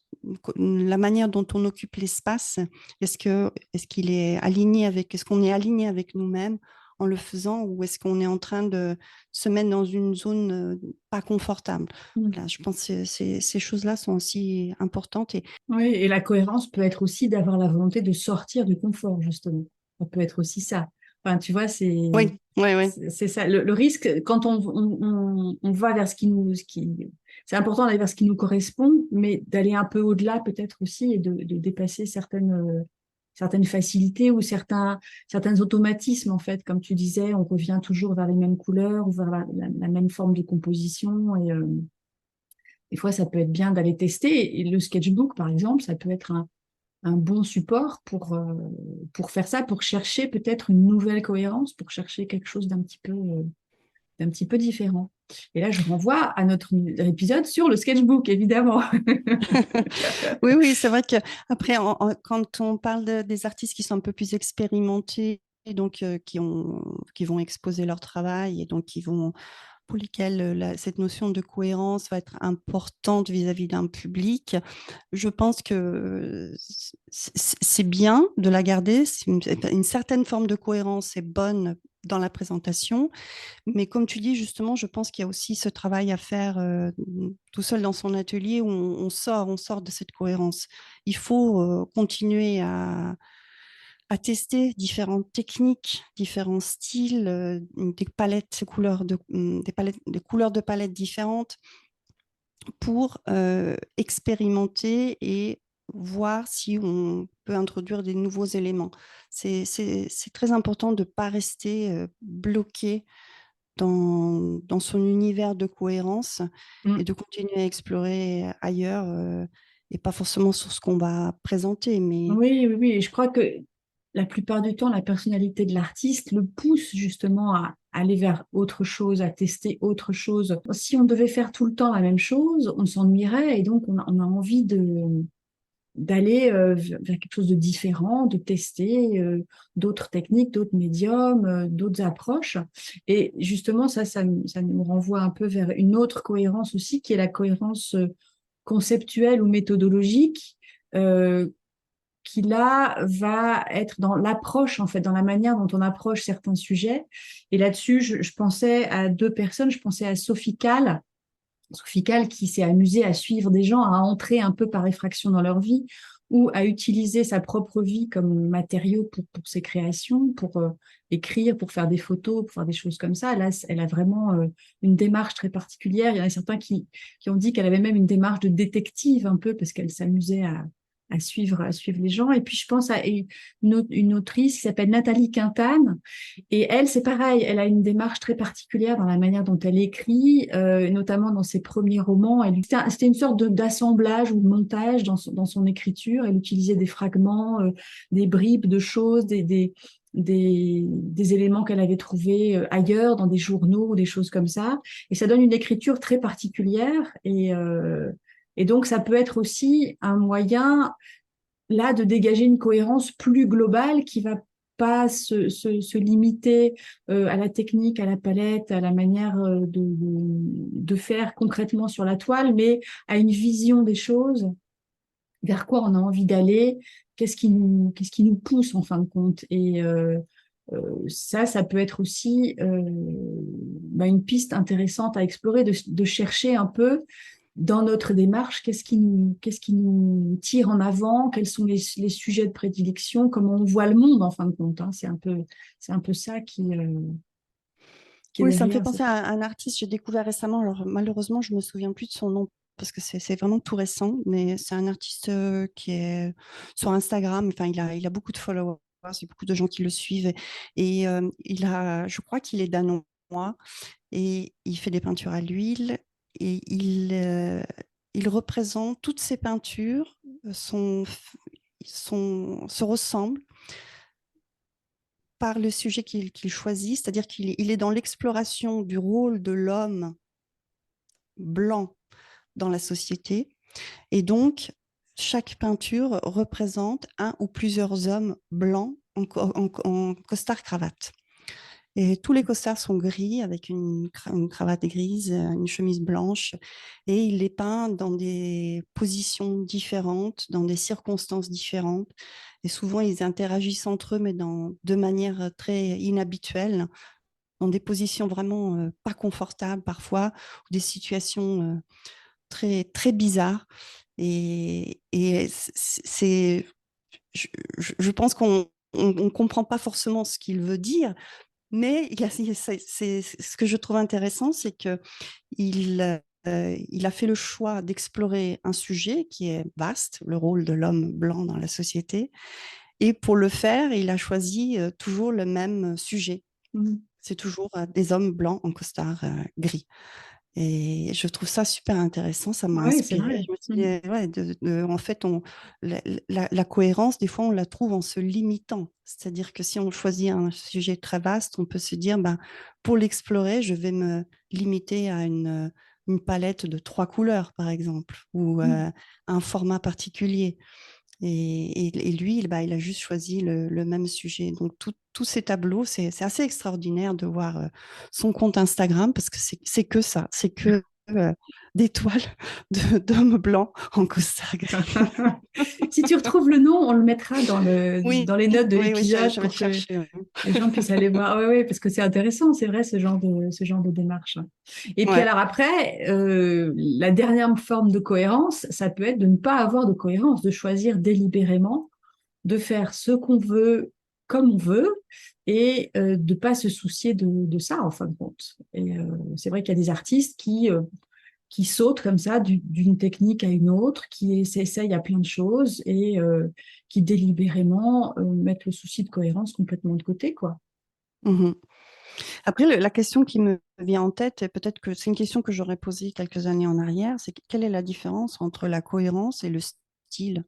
la manière dont on occupe l'espace. Est-ce qu'il est aligné avec, est-ce qu'on est aligné avec nous-mêmes en le faisant ou est-ce qu'on est en train de se mettre dans une zone pas confortable? Mm. Voilà, je pense que ces choses-là sont aussi importantes. Et Oui, et la cohérence peut être aussi d'avoir la volonté de sortir du confort, justement. Ça peut être aussi ça. Enfin, tu vois, oui, oui, oui. c'est ça. Le risque, quand on va vers c'est important d'aller vers ce qui nous correspond, mais d'aller un peu au-delà peut-être aussi et de dépasser certaines facilités ou certains automatismes, en fait. Comme tu disais, on revient toujours vers les mêmes couleurs ou vers la même forme de composition et, des fois, ça peut être bien d'aller tester. Et le sketchbook, par exemple, ça peut être un bon support pour faire ça, pour chercher peut-être une nouvelle cohérence, pour chercher quelque chose d'un petit peu différent. Et là, je renvoie à notre épisode sur le sketchbook, évidemment. Oui, oui, c'est vrai que après, quand on parle des artistes qui sont un peu plus expérimentés donc, qui vont exposer leur travail et donc pour lesquels cette notion de cohérence va être importante vis-à-vis d'un public, je pense que c'est bien de la garder. Une certaine forme de cohérence est bonne dans la présentation, mais comme tu dis, justement, je pense qu'il y a aussi ce travail à faire tout seul dans son atelier où on sort de cette cohérence. Il faut continuer à tester différentes techniques, différents styles, des palettes, des couleurs de palettes différentes pour expérimenter et voir si on peut introduire des nouveaux éléments. C'est très important de ne pas rester bloqué dans son univers de cohérence et Mm. de continuer à explorer ailleurs et pas forcément sur ce qu'on va présenter, mais Oui, oui, oui. Et je crois que la plupart du temps, la personnalité de l'artiste le pousse justement à aller vers autre chose, à tester autre chose. Si on devait faire tout le temps la même chose, on s'ennuierait et donc on a envie d'aller vers quelque chose de différent, de tester d'autres techniques, d'autres médiums, d'autres approches. Et justement, ça nous renvoie un peu vers une autre cohérence aussi, qui est la cohérence conceptuelle ou méthodologique, euh, qui là va être dans l'approche, en fait, dans la manière dont on approche certains sujets. Et là-dessus, je pensais à deux personnes, je pensais à Sophie Calle qui s'est amusée à suivre des gens, à entrer un peu par effraction dans leur vie ou à utiliser sa propre vie comme matériau pour ses créations, pour écrire, pour faire des photos, pour faire des choses comme ça. Là, elle a vraiment une démarche très particulière. Il y en a certains qui ont dit qu'elle avait même une démarche de détective un peu parce qu'elle s'amusait à suivre les gens. Et puis, je pense à une autrice qui s'appelle Nathalie Quintane, et elle, c'est pareil, elle a une démarche très particulière dans la manière dont elle écrit, notamment dans ses premiers romans. C'était une sorte d'assemblage ou de montage dans son écriture. Elle utilisait des fragments, des bribes de choses, des éléments qu'elle avait trouvés ailleurs, dans des journaux ou des choses comme ça. Et ça donne une écriture très particulière. Et donc, ça peut être aussi un moyen là de dégager une cohérence plus globale qui va pas se limiter à la technique, à la palette, à la manière de faire concrètement sur la toile, mais à une vision des choses, vers quoi on a envie d'aller, qu'est-ce qui nous pousse en fin de compte. Et ça peut être aussi une piste intéressante à explorer, de chercher un peu dans notre démarche, qu'est-ce qui nous tire en avant, quels sont les sujets de prédilection, comment on voit le monde en fin de compte. Hein. C'est un peu ça qui est oui, ça me fait derrière. penser à un artiste que j'ai découvert récemment. Alors, malheureusement, je ne me souviens plus de son nom parce que c'est vraiment tout récent, mais c'est un artiste qui est sur Instagram. Enfin, il a beaucoup de followers, il y a beaucoup de gens qui le suivent. Et je crois qu'il est danois et il fait des peintures à l'huile et il représente toutes ses peintures se ressemblent par le sujet qu'il choisit, c'est-à-dire qu'il est dans l'exploration du rôle de l'homme blanc dans la société. Et donc, chaque peinture représente un ou plusieurs hommes blancs en costard-cravate. Et tous les costards sont gris avec une cravate grise, une chemise blanche. Et il les peint dans des positions différentes, dans des circonstances différentes. Et souvent, ils interagissent entre eux, mais de manière très inhabituelle, dans des positions vraiment pas confortables parfois, ou des situations très, très bizarres. Et je pense qu'on ne comprend pas forcément ce qu'il veut dire, mais ce que je trouve intéressant, c'est que il a fait le choix d'explorer un sujet qui est vaste, le rôle de l'homme blanc dans la société. Et pour le faire, il a choisi toujours le même sujet. Mm. C'est toujours des hommes blancs en costard gris. Et je trouve ça super intéressant, ça m'a Oui, c'est inspiré. vrai. Je me suis Mm. dit, ouais, en fait, la cohérence, des fois, on la trouve en se limitant. C'est-à-dire que si on choisit un sujet très vaste, on peut se dire, ben, pour l'explorer, je vais me limiter à une palette de 3 couleurs, par exemple, ou Mm. un format particulier. Et lui, bah, il a juste choisi le même sujet. Donc, tous ces tableaux, c'est assez extraordinaire de voir son compte Instagram parce que c'est que ça, c'est que des toiles d'hommes blancs en costard gris. Si tu retrouves le nom, on le mettra Oui, dans les notes de oui, oui, l'épisode je vais pour le que chercher. Oui, les gens puissent aller voir. Oui, oui, parce que c'est intéressant, c'est vrai, ce genre de démarche. Et puis ouais. alors après, la dernière forme de cohérence, ça peut être de ne pas avoir de cohérence, de choisir délibérément, de faire ce qu'on veut comme on veut et de pas se soucier de ça en fin de compte. Et c'est vrai qu'il y a des artistes qui sautent comme ça d'une technique à une autre, qui s'essayent à plein de choses et qui délibérément mettent le souci de cohérence complètement de côté, quoi. Mhm. Après, la question qui me vient en tête, et peut-être que c'est une question que j'aurais posée quelques années en arrière, c'est quelle est la différence entre la cohérence et le style?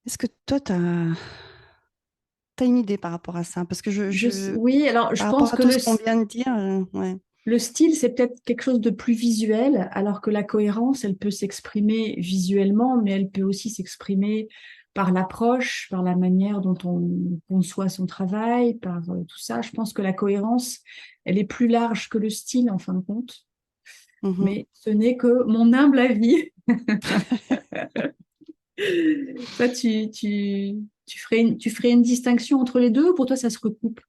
Est-ce que toi, tu as une idée par rapport à ça? Parce que Oui, alors je par pense rapport à que tout ce qu'on vient de dire, ouais. le style, c'est peut-être quelque chose de plus visuel, alors que la cohérence, elle peut s'exprimer visuellement, mais elle peut aussi s'exprimer par l'approche, par la manière dont on conçoit son travail, par tout ça. Je pense que la cohérence, elle est plus large que le style, en fin de compte. Mhm. Mais ce n'est que mon humble avis. Toi, tu ferais une distinction entre les deux ou pour toi, ça se recoupe?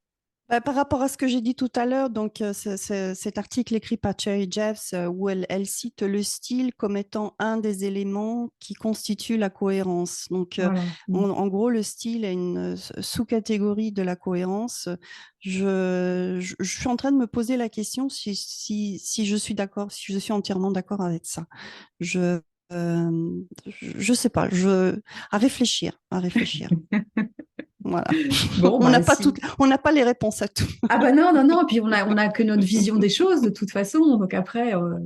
Bah, par rapport à ce que j'ai dit tout à l'heure, donc cet article écrit par Cherry Jeffs, où elle cite le style comme étant un des éléments qui constituent la cohérence. Donc, Voilà. en gros, le style est une sous-catégorie de la cohérence. Je suis en train de me poser la question si je suis d'accord, si je suis entièrement d'accord avec ça. Je je sais pas, à réfléchir, à réfléchir. Voilà. Bon, On n'a bah pas si. on n'a pas les réponses à tout. Ah bah non, non, non, puis on a que notre vision des choses de toute façon, donc après, on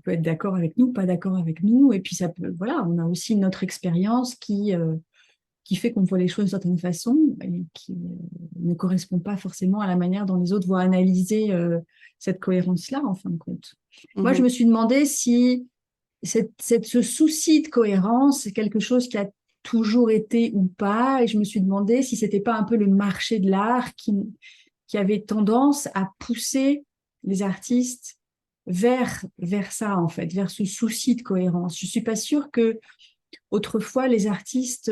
peut être d'accord avec nous, pas d'accord avec nous, et puis ça peut, voilà, on a aussi notre expérience qui fait qu'on voit les choses d'une certaine façon et qui ne correspond pas forcément à la manière dont les autres vont analyser cette cohérence-là, en fin de compte. Moi, je Mhm. me suis demandé si ce souci de cohérence, c'est quelque chose qui a toujours été ou pas, et je me suis demandé si c'était pas un peu le marché de l'art qui avait tendance à pousser les artistes vers ça, en fait, vers ce souci de cohérence. Je suis pas sûre que autrefois, les artistes,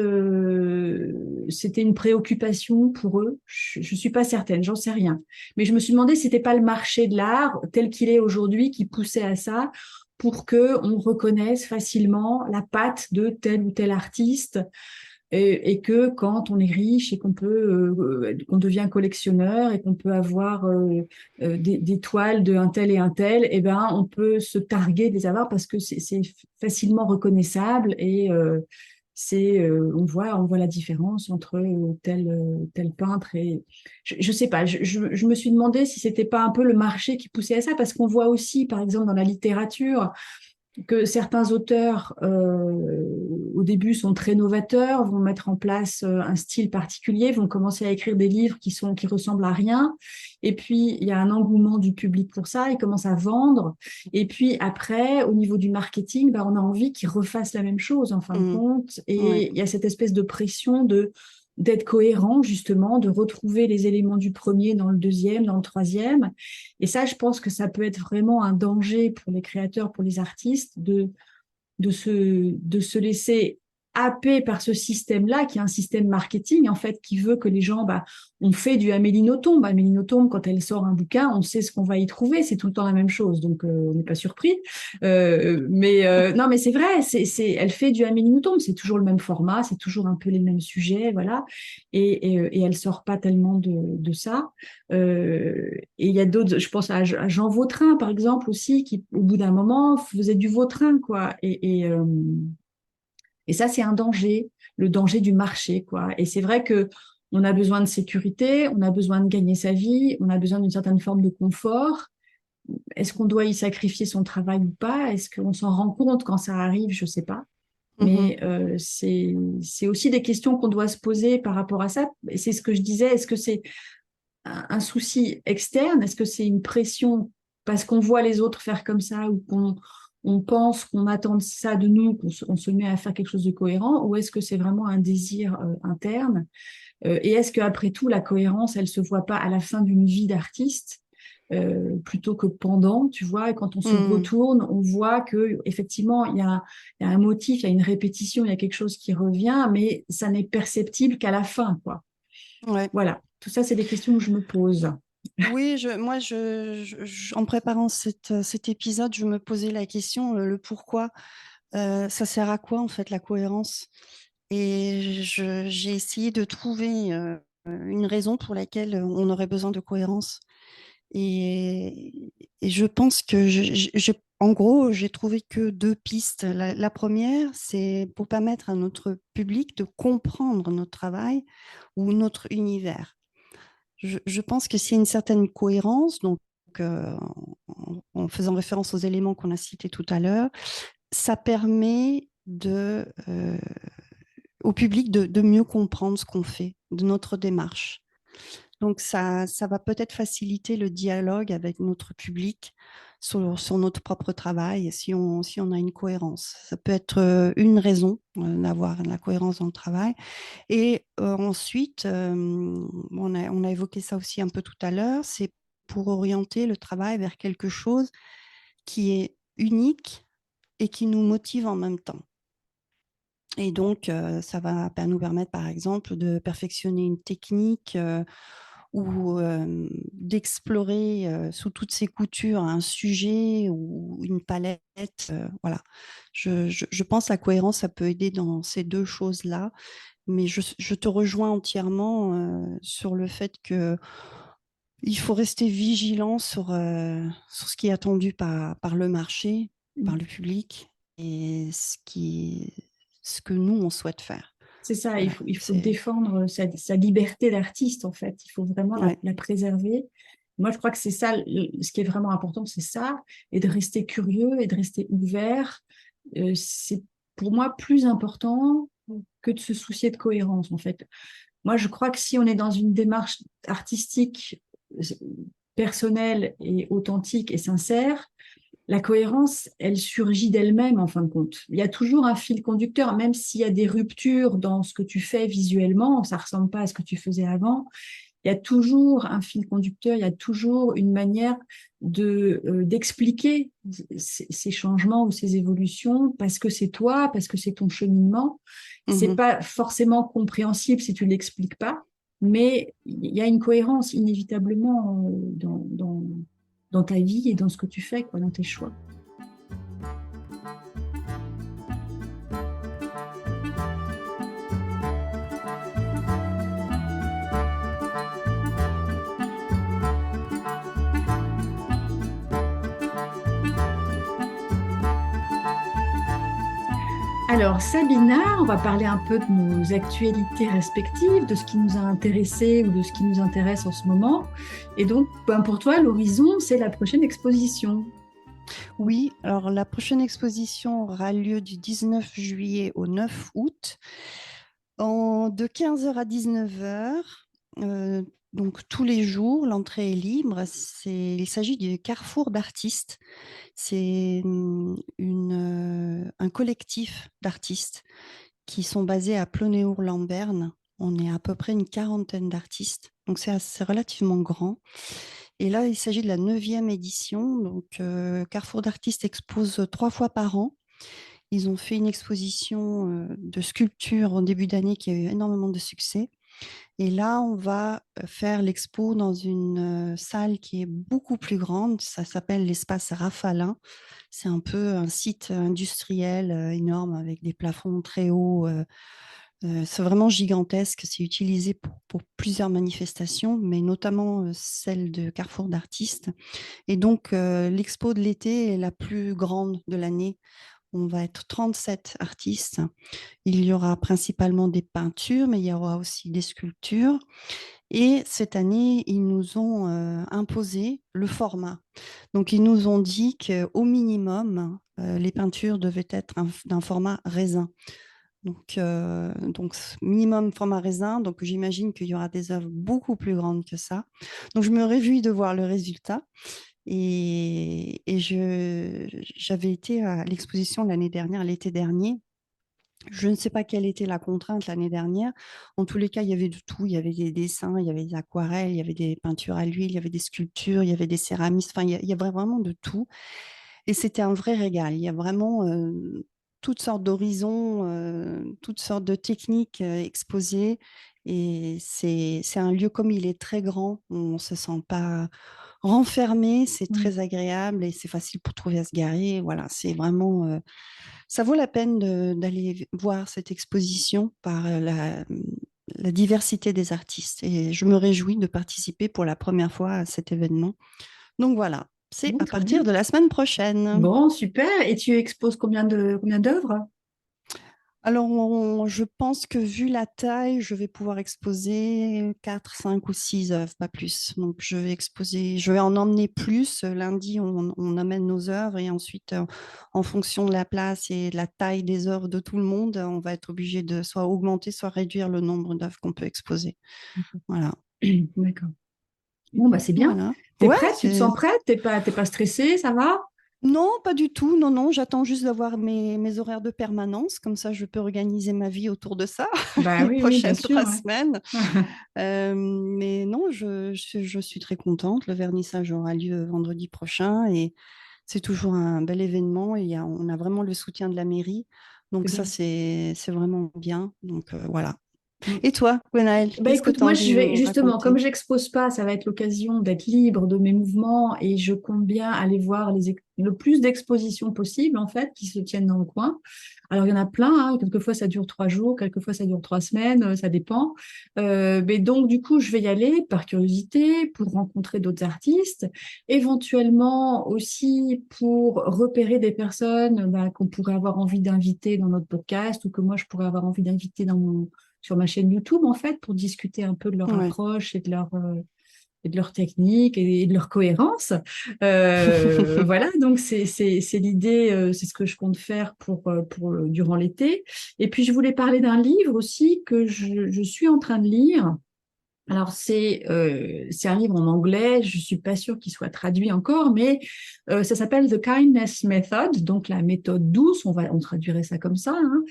c'était une préoccupation pour eux. Je suis pas certaine, j'en sais rien. Mais je me suis demandé si c'était pas le marché de l'art tel qu'il est aujourd'hui qui poussait à ça pour que on reconnaisse facilement la patte de tel ou tel artiste et que quand on est riche et qu'on devient collectionneur et qu'on peut avoir des toiles de un tel et un tel, eh ben on peut se targuer de les avoir parce que c'est facilement reconnaissable et on voit la différence entre tel peintre et je sais pas, je me suis demandé si c'était pas un peu le marché qui poussait à ça parce qu'on voit aussi par exemple dans la littérature que certains auteurs, au début, sont très novateurs, vont mettre en place un style particulier, vont commencer à écrire des livres qui ressemblent à rien. Et puis, il y a un engouement du public pour ça, ils commencent à vendre. Et puis après, au niveau du marketing, ben, on a envie qu'ils refassent la même chose, en fin de Mhm. compte. Ouais. Et il y a cette espèce de pression d'être cohérent, justement, de retrouver les éléments du premier dans le deuxième, dans le troisième. Et ça, je pense que ça peut être vraiment un danger pour les créateurs, pour les artistes, de se laisser happer par ce système-là, qui est un système marketing, en fait, qui veut que les gens, bah, on fait du Amélie Nothomb. Amélie Nothomb, quand elle sort un bouquin, on sait ce qu'on va y trouver, c'est tout le temps la même chose, donc on n'est pas surpris. Non, mais c'est vrai, elle fait du Amélie Nothomb, c'est toujours le même format, c'est toujours un peu les mêmes sujets, voilà, et elle sort pas tellement de ça. Et il y a d'autres, je pense à Jean Vautrin, par exemple, aussi, qui, au bout d'un moment, faisait du Vautrin, quoi. Et ça, c'est un danger, le danger du marché, quoi. Et c'est vrai que on a besoin de sécurité, on a besoin de gagner sa vie, on a besoin d'une certaine forme de confort. Est-ce qu'on doit y sacrifier son travail ou pas? Est-ce qu'on s'en rend compte quand ça arrive? Je sais pas. Mhm. Mais c'est aussi des questions qu'on doit se poser par rapport à ça. Et c'est ce que je disais. Est-ce que c'est un souci externe? Est-ce que c'est une pression parce qu'on voit les autres faire comme ça ou on pense qu'on attend ça de nous, on se met à faire quelque chose de cohérent, ou est-ce que c'est vraiment un désir interne? Et est-ce qu'après tout, la cohérence, elle se voit pas à la fin d'une vie d'artiste plutôt que pendant, tu vois, et quand on se Hmm. retourne, on voit que effectivement, il y a un motif, il y a une répétition, il y a quelque chose qui revient, mais ça n'est perceptible qu'à la fin, quoi. Ouais. Voilà, tout ça, c'est des questions que je me pose. Oui, moi, en préparant cet épisode, je me posais la question, le pourquoi. Ça sert à quoi, en fait, la cohérence? Et j'ai essayé de trouver une raison pour laquelle on aurait besoin de cohérence. Et je pense que, en gros, j'ai trouvé que deux pistes. La première, c'est pour permettre à notre public de comprendre notre travail ou notre univers. Je pense que s'il y a une certaine cohérence, donc en faisant référence aux éléments qu'on a cités tout à l'heure, ça permet au public de mieux comprendre ce qu'on fait, de notre démarche. Donc ça va peut-être faciliter le dialogue avec notre public sur notre propre travail si on a une cohérence. Ça peut être une raison d'avoir la cohérence dans le travail. Et ensuite, on a évoqué ça aussi un peu tout à l'heure, c'est pour orienter le travail vers quelque chose qui est unique et qui nous motive en même temps. Et donc, ça va nous permettre, par exemple, de perfectionner une technique ou d'explorer sous toutes ses coutures un sujet ou une palette. Voilà. Je pense que la cohérence, ça peut aider dans ces deux choses-là. Mais je te rejoins entièrement sur le fait que il faut rester vigilant sur ce qui est attendu par le marché, par le public et ce que nous, on souhaite faire. C'est ça, Voilà, il faut défendre sa liberté d'artiste, en fait. Il faut vraiment ouais. la préserver. Moi, je crois que c'est ça, ce qui est vraiment important, c'est ça, et de rester curieux et de rester ouvert. C'est pour moi plus important que de se soucier de cohérence, en fait. Moi, je crois que si on est dans une démarche artistique, personnelle et authentique et sincère, la cohérence, elle surgit d'elle-même en fin de compte. Il y a toujours un fil conducteur, même s'il y a des ruptures dans ce que tu fais visuellement, ça ne ressemble pas à ce que tu faisais avant. Il y a toujours un fil conducteur, il y a toujours une manière d'expliquer ces changements ou ces évolutions parce que c'est toi, parce que c'est ton cheminement. C'est Mhm. pas forcément compréhensible si tu l'expliques pas, mais il y a une cohérence inévitablement dans ta vie et dans ce que tu fais, quoi, dans tes choix. Alors, Sabina, on va parler un peu de nos actualités respectives, de ce qui nous a intéressés ou de ce qui nous intéresse en ce moment. Et donc, ben, pour toi, l'horizon, c'est la prochaine exposition. Oui, alors la prochaine exposition aura lieu du 19 juillet au 9 août, de 15 heures à 19 heures. Donc tous les jours, l'entrée est libre. Il s'agit du Carrefour d'artistes. C'est un collectif d'artistes qui sont basés à Plonéour-Lamberne. On est à peu près une quarantaine d'artistes, donc c'est relativement grand. Et là, il s'agit de la 9e édition. Donc, Carrefour d'artistes expose 3 fois par an. Ils ont fait une exposition de sculpture en début d'année qui a eu énormément de succès. Et là, on va faire l'expo dans une salle qui est beaucoup plus grande. Ça s'appelle l'espace Rafalin. C'est un peu un site industriel énorme avec des plafonds très hauts. C'est vraiment gigantesque. C'est utilisé pour plusieurs manifestations, mais notamment celle de Carrefour d'artistes. Et donc, l'expo de l'été est la plus grande de l'année. On va être 37 artistes. Il y aura principalement des peintures, mais il y aura aussi des sculptures. Et cette année, ils nous ont imposé le format. Donc, ils nous ont dit qu'au minimum, les peintures devaient être d'un format raisin. Donc, minimum format raisin. Donc, j'imagine qu'il y aura des œuvres beaucoup plus grandes que ça. Donc, je me réjouis de voir le résultat. J'avais été à l'exposition l'année dernière, l'été dernier. Je ne sais pas quelle était la contrainte l'année dernière. En tous les cas, il y avait de tout. Il y avait des dessins, il y avait des aquarelles, il y avait des peintures à l'huile, il y avait des sculptures, il y avait des céramistes. Enfin, il y avait vraiment de tout. Et c'était un vrai régal. Il y a vraiment toutes sortes d'horizons, toutes sortes de techniques exposées. Et c'est un lieu comme il est très grand. On ne se sent pas renfermé. C'est Oui. très agréable et c'est facile pour trouver à se garer. Voilà, c'est vraiment... ça vaut la peine d'aller voir cette exposition par la diversité des artistes. Et je me réjouis de participer pour la première fois à cet événement. Donc voilà, c'est Bon, à très bien. partir de la semaine prochaine. Bon, super. Et tu exposes combien d'œuvres? Alors, je pense que vu la taille, je vais pouvoir exposer 4, 5 ou 6 œuvres, pas plus. Donc, je vais en emmener plus. Lundi, on amène nos œuvres et ensuite, en fonction de la place et de la taille des œuvres de tout le monde, on va être obligé de soit augmenter, soit réduire le nombre d'œuvres qu'on peut exposer. Voilà. D'accord. Bon, bah c'est bien. Voilà. T'es Ouais, prête? Tu te sens prête? T'es pas stressée? Ça va? non, pas du tout. Non, non, j'attends juste d'avoir mes horaires de permanence. Comme ça, je peux organiser ma vie autour de ça Bah les oui, oui, bien prochaines sûr. 3 semaines. Ouais. Mais non, je suis très contente. Le vernissage aura lieu vendredi prochain et c'est toujours un bel événement. Et on a vraiment le soutien de la mairie. C'est Donc ça, bien. c'est vraiment bien. Donc voilà. Et toi, Gwenaëlle, Bah qu'est-ce que écoute, tu as moi envie je de vais nous justement, comme raconter? j'expose pas, ça va être l'occasion d'être libre de mes mouvements et je compte bien aller voir le plus d'expositions possible en fait qui se tiennent dans le coin. Alors il y en a plein, hein. Quelquefois ça dure 3 jours, quelquefois ça dure 3 semaines, ça dépend. Mais donc du coup je vais y aller par curiosité pour rencontrer d'autres artistes, éventuellement aussi pour repérer des personnes bah, qu'on pourrait avoir envie d'inviter dans notre podcast ou que moi je pourrais avoir envie d'inviter sur ma chaîne YouTube, en fait, pour discuter un peu de leur Ouais. approche et de leur technique et de leur cohérence. Voilà, donc c'est l'idée, c'est ce que je compte faire durant l'été. Et puis, je voulais parler d'un livre aussi que je suis en train de lire. Alors, c'est un livre en anglais, je suis pas sûre qu'il soit traduit encore, mais ça s'appelle The Kindness Method, donc la méthode douce, on traduirait ça comme ça, hein.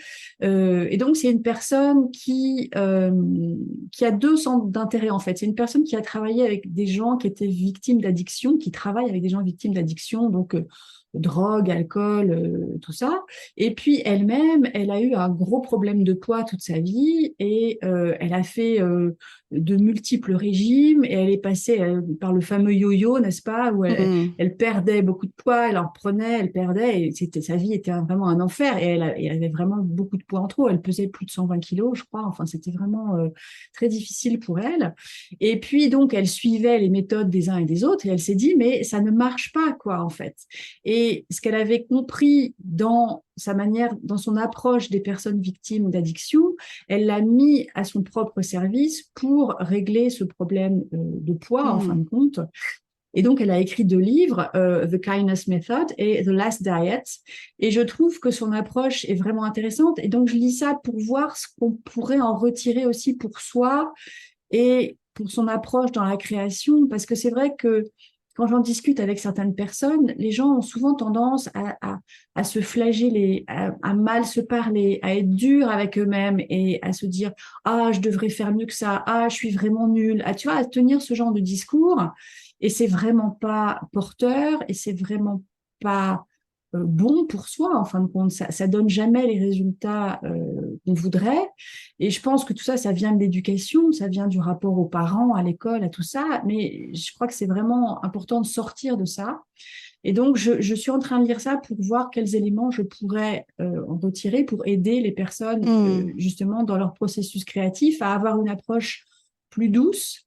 Et donc, c'est une personne qui a deux centres d'intérêt, en fait. C'est une personne qui a travaillé avec des gens qui étaient victimes d'addiction, qui travaille avec des gens victimes d'addiction, donc drogue, alcool, tout ça. Et puis, elle-même, elle a eu un gros problème de poids toute sa vie et elle a fait de multiples régimes et elle est passée par le fameux yo-yo, n'est-ce pas, où Hmm. elle perdait beaucoup de poids, elle en reprenait, elle perdait et sa vie était vraiment un enfer et elle avait vraiment beaucoup de poids en trop. Elle pesait plus de 120 kilos, je crois. Enfin, c'était vraiment très difficile pour elle. Et puis donc, elle suivait les méthodes des uns et des autres et elle s'est dit, mais ça ne marche pas, quoi, en fait. Et ce qu'elle avait compris dans sa manière, dans son approche des personnes victimes d'addiction, elle l'a mis à son propre service pour régler ce problème de poids, en fin Hmm. de compte. Et donc, elle a écrit 2 livres, The Kindness Method et The Last Diet. Et je trouve que son approche est vraiment intéressante. Et donc, je lis ça pour voir ce qu'on pourrait en retirer aussi pour soi et pour son approche dans la création. Parce que c'est vrai que quand j'en discute avec certaines personnes, les gens ont souvent tendance à se flageller, à mal se parler, à être durs avec eux-mêmes et à se dire ah, je devrais faire mieux que ça, ah, je suis vraiment nulle, ah, tu vois, à tenir ce genre de discours. Et c'est vraiment pas porteur et c'est vraiment pas bon pour soi, en fin de compte. Ça donne jamais les résultats qu'on voudrait. Et je pense que tout ça, ça vient de l'éducation, ça vient du rapport aux parents, à l'école, à tout ça. Mais je crois que c'est vraiment important de sortir de ça. Et donc, je suis en train de lire ça pour voir quels éléments je pourrais en retirer pour aider les personnes, Hmm. justement, dans leur processus créatif à avoir une approche plus douce,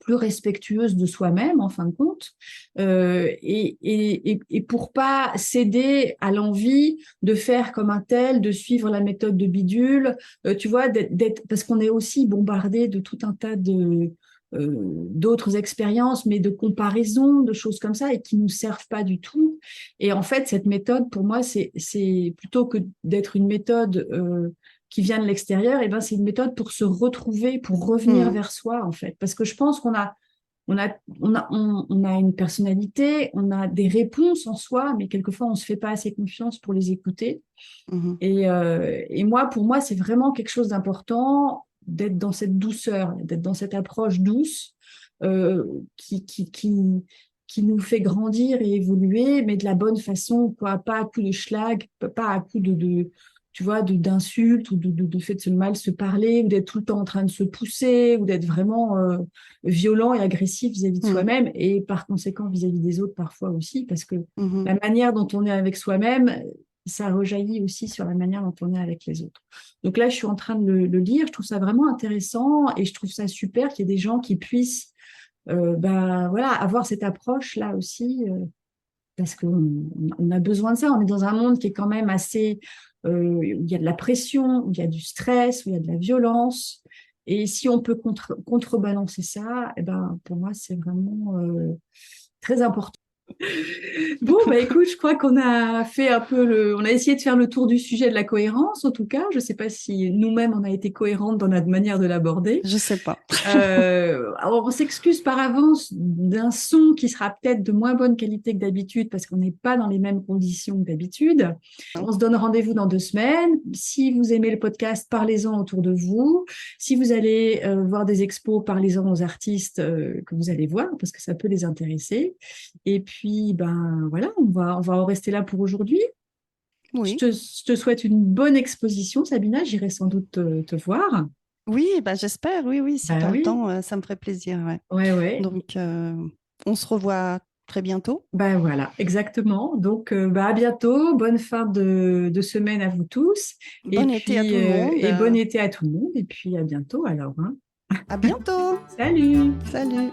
plus respectueuse de soi-même en fin de compte, et pour pas céder à l'envie de faire comme un tel, de suivre la méthode de bidule, tu vois, parce qu'on est aussi bombardé de tout un tas d'autres expériences, mais de comparaisons, de choses comme ça, et qui nous servent pas du tout. Et en fait, cette méthode, pour moi, c'est plutôt que d'être une méthode qui vient de l'extérieur, et ben c'est une méthode pour se retrouver, pour revenir Hmm. vers soi en fait. Parce que je pense on a une personnalité, on a des réponses en soi, mais quelquefois on se fait pas assez confiance pour les écouter. Mhm. Et moi, pour moi, c'est vraiment quelque chose d'important d'être dans cette douceur, d'être dans cette approche douce euh, qui, qui, qui, qui nous fait grandir et évoluer, mais de la bonne façon, quoi, pas à coup de schlag, pas à coup tu vois, d'insultes ou de fait de se mal se parler ou d'être tout le temps en train de se pousser ou d'être vraiment violent et agressif vis-à-vis de Mhm. soi-même et par conséquent vis-à-vis des autres parfois aussi, parce que Mhm. la manière dont on est avec soi-même, ça rejaillit aussi sur la manière dont on est avec les autres. Donc là, je suis en train de le lire, je trouve ça vraiment intéressant et je trouve ça super qu'il y ait des gens qui puissent voilà, avoir cette approche-là aussi, parce qu'on a besoin de ça. On est dans un monde qui est quand même assez, où il y a de la pression, où il y a du stress, où il y a de la violence. Et si on peut contrebalancer ça, eh ben, pour moi, c'est vraiment très important. Bon, bah écoute, je crois qu'on a fait un peu on a essayé de faire le tour du sujet de la cohérence, en tout cas. Je ne sais pas si nous-mêmes on a été cohérentes dans notre manière de l'aborder. Je sais pas. Alors on s'excuse par avance d'un son qui sera peut-être de moins bonne qualité que d'habitude parce qu'on n'est pas dans les mêmes conditions que d'habitude. On se donne rendez-vous dans 2 semaines. Si vous aimez le podcast, parlez-en autour de vous. Si vous allez voir des expos, parlez-en aux artistes que vous allez voir parce que ça peut les intéresser. Et puis, ben voilà, on va en rester là pour aujourd'hui. Oui. Je te souhaite une bonne exposition, Sabina. J'irai sans doute te voir. Oui, bah, j'espère. Oui, oui. Si tu Ben as le oui, temps, ça me ferait plaisir. Ouais. ouais, ouais. Donc, on se revoit très bientôt. Ben voilà, exactement. Donc, ben à bientôt. Bonne fin de semaine à vous tous. Et Bon été à puis, tout le monde. et bon été à tout le monde. Et puis, à bientôt alors, hein. À bientôt. Salut! Salut.